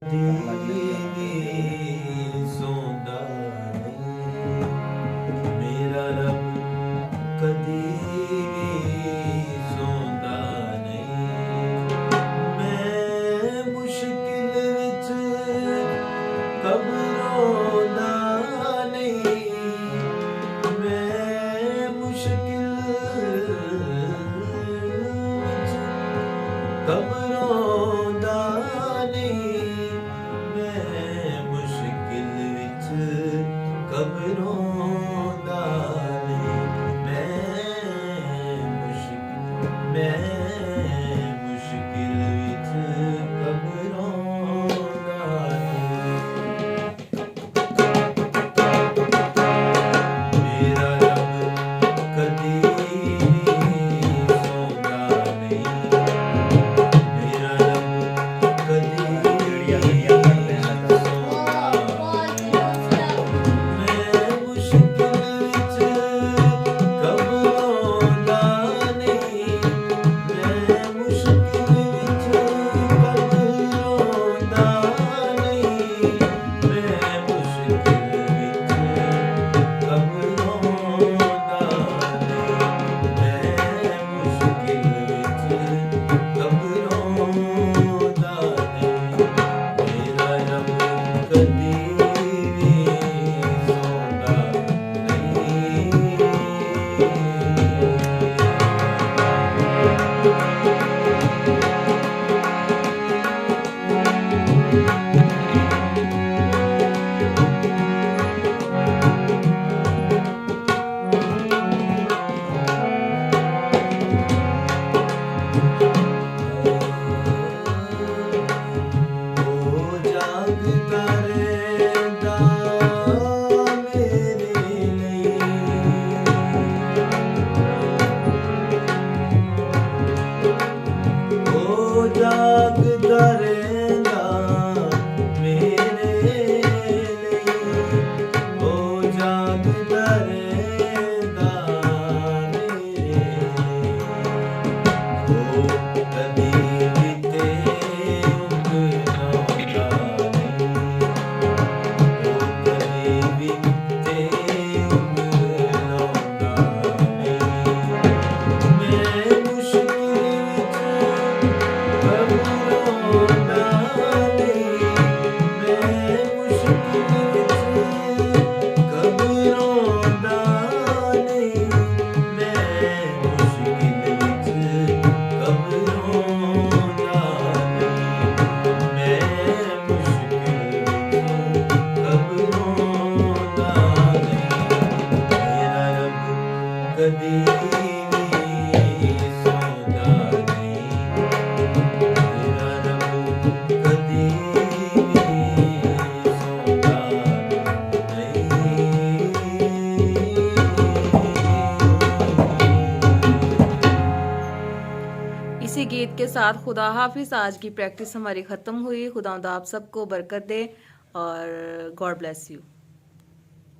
दीवी सोंदा नहीं मेरा रब कदी भी सोंदा नहीं। मैं मुश्किल विच घबराउंदा नहीं, मैं मुश्किल विच घबराउंदा नहीं, मैं मुश्किल विच घबराउंदा नहीं। मैं मुश्किल विच घबराउंदा नहीं। मेरा रब कदी नहीं सौंदा नहीं, मेरा रब कदी नहीं सौंदा नहीं। मैं मुश्किल विच घबराउंदा नहीं, मैं मुश्किल विच घबराउंदा नहीं, मैं मुश्किल विच घबराउंदा नहीं, मैं मुश्किल विच घबराउंदा नहीं। मेरा रब कदी भी सौंदा नहीं। ओ जागदा रहंदा मेरे लिए, ओ जागदा रहंदा मेरे लिए, ओ जागदा रहंदा मेरे लिए। ओ कदी भी ते ਉਂਗਲਾਉਂਦਾ ਨਹੀਂ, ओ कदी भी ते ਉਂਗਲਾਉਂਦਾ नहीं। मैं मुश्किल विच घबराउंदा नहीं, मैं मुश्किल विच घबराउंदा नहीं, मैं मुश्किल विच घबराउंदा नहीं, मैं मुश्किल विच घबराउंदा नहीं। मेरा रब कदी भी सौंदा नहीं, मेरा रब कदी भी सौंदा नहीं। इसी गीत के साथ खुदा हाफिज। आज की प्रैक्टिस हमारी ख़त्म हुई। खुदा आप सबको बरकत दे और गॉड ब्लेस यू।